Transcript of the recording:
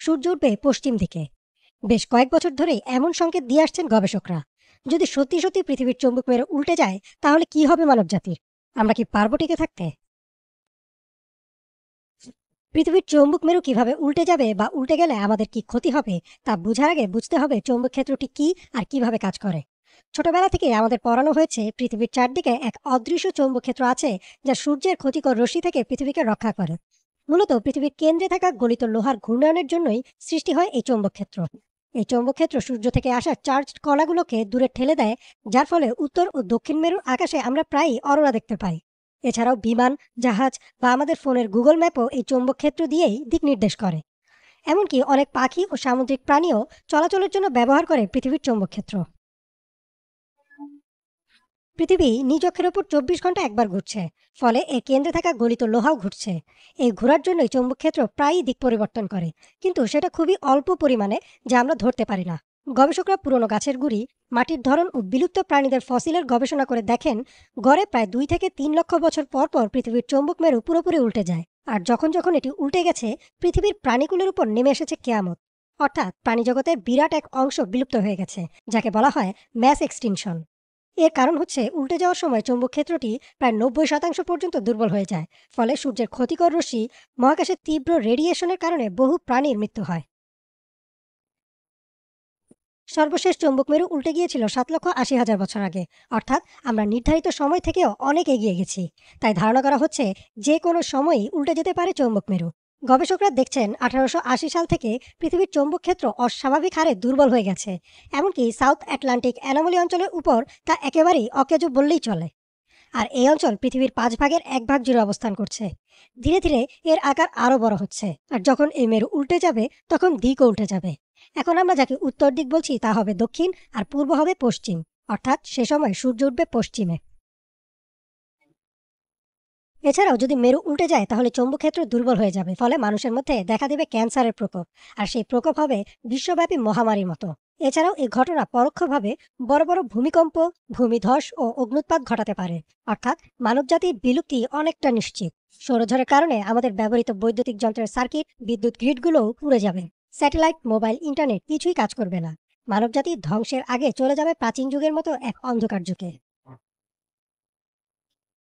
সূর্য উঠবে পশ্চিম দিকে। বেশ কয়েক বছর ধরেই এমন সংকেত দিয়ে আসছেন গবেষকরা। যদি সত্যি সত্যি পৃথিবীর চৌম্বক মেরু উল্টে যায়, তাহলে কি হবে মানবজাতির? আমরা কি পারবো টিকে থাকতে? পৃথিবীর চৌম্বক মেরু কিভাবে উল্টে যাবে বা উল্টে গেলে আমাদের কি ক্ষতি হবে, তা বোঝার আগে বুঝতে হবে চৌম্বক ক্ষেত্রটি কি আর কিভাবে কাজ করে। ছোটবেলা থেকে আমাদের পড়ানো হয়েছে পৃথিবীর চারদিকে এক অদৃশ্য চৌম্বক ক্ষেত্র আছে, যা সূর্যের ক্ষতিকর রশ্মি থেকে পৃথিবীকে রক্ষা করে। মূলত পৃথিবীর কেন্দ্রে থাকা গলিত লোহার ঘূর্ণায়নের জন্যই সৃষ্টি হয় এই চৌম্বক ক্ষেত্র। এই চৌম্বক ক্ষেত্র সূর্য থেকে আসা চার্জ কণাগুলোকে দূরে ঠেলে দেয়, যার ফলে উত্তর ও দক্ষিণ মেরুর আকাশে আমরা প্রায়ই অরোরা দেখতে পাই। এছাড়াও বিমান, জাহাজ বা আমাদের ফোনের গুগল ম্যাপও এই চৌম্বক ক্ষেত্র দিয়েই দিক নির্দেশ করে। এমনকি অনেক পাখি ও সামুদ্রিক প্রাণীও চলাচলের জন্য ব্যবহার করে পৃথিবীর চৌম্বক ক্ষেত্র। পৃথিবী নিজ অক্ষের ওপর 24 ঘন্টা একবার ঘুরছে, ফলে এর কেন্দ্রে থাকা গলিত লোহাও ঘুরছে। এই ঘোরার জন্যই চৌম্বক ক্ষেত্র প্রায়ই দিক পরিবর্তন করে, কিন্তু সেটা খুবই অল্প পরিমাণে, যা আমরা ধরতে পারি না। গবেষকরা পুরনো গাছের গুড়ি, মাটির ধরন ও বিলুপ্ত প্রাণীদের ফসিলের গবেষণা করে দেখেন, গড়ে প্রায় 2 থেকে 3 লক্ষ বছর পর পর পৃথিবীর চৌম্বক মেরু পুরোপুরি উল্টে যায়। আর যখন যখন এটি উল্টে গেছে, পৃথিবীর প্রাণীকুলের উপর নেমে এসেছে কেয়ামত। অর্থাৎ প্রাণীজগতের বিরাট এক অংশ বিলুপ্ত হয়ে গেছে, যাকে বলা হয় ম্যাস এক্সটিনশন। এর কারণ হচ্ছে উল্টে যাওয়ার সময় চৌম্বক ক্ষেত্রটি প্রায় 90% পর্যন্ত দুর্বল হয়ে যায়। ফলে সূর্যের ক্ষতিকর রশ্মি, মহাকাশের তীব্র রেডিয়েশনের কারণে বহু প্রাণীর মৃত্যু হয়। সর্বশেষ চৌম্বক মেরু উল্টে গিয়েছিল 7,80,000 বছর আগে। অর্থাৎ আমরা নির্ধারিত সময় থেকেও অনেক এগিয়ে গেছি। তাই ধারণা করা হচ্ছে যে কোনো সময়ই উল্টে যেতে পারে চৌম্বক মেরু। গবেষকরা দেখছেন 1880 সাল থেকে পৃথিবীর চৌম্বক ক্ষেত্র অস্বাভাবিক হারে দুর্বল হয়ে গেছে। এমনকি সাউথ আটলান্টিক অ্যানোমালি অঞ্চলের উপর তা একেবারেই অকেজো বললেই চলে। আর এই অঞ্চল পৃথিবীর 5 ভাগের 1 ভাগ জুড়ে অবস্থান করছে। ধীরে ধীরে এর আকার আরো বড় হচ্ছে, আর যখন এই মেরু উল্টে যাবে তখন দিকও উল্টে যাবে। এখন আমরা যাকে উত্তর দিক বলছি তা হবে দক্ষিণ, আর পূর্ব হবে পশ্চিম। অর্থাৎ সে সময় সূর্য উঠবে পশ্চিমে। এছাড়াও যদি মেরু উল্টে যায়, তাহলে চৌম্বকক্ষেত্র দুর্বল হয়ে যাবে, ফলে মানুষের মধ্যে দেখা দেবে ক্যান্সারের প্রকোপ। আর সেই প্রকোপ হবে বিশ্বব্যাপী মহামারীর মতো। এছাড়াও এই ঘটনা পরোক্ষভাবে বড় বড় ভূমিকম্প, ভূমিধস ও অগ্নুৎপাত ঘটাতে পারে। অর্থাৎ মানবজাতির বিলুপ্তি অনেকটা নিশ্চিত। সৌরঝড়ের কারণে আমাদের ব্যবহৃত বৈদ্যুতিক যন্ত্রের সার্কিট, বিদ্যুৎ গ্রিডগুলোও পুড়ে যাবে। স্যাটেলাইট, মোবাইল, ইন্টারনেট কিছুই কাজ করবে না। মানবজাতি ধ্বংসের আগে চলে যাবে প্রাচীন যুগের মতো এক অন্ধকার যুগে।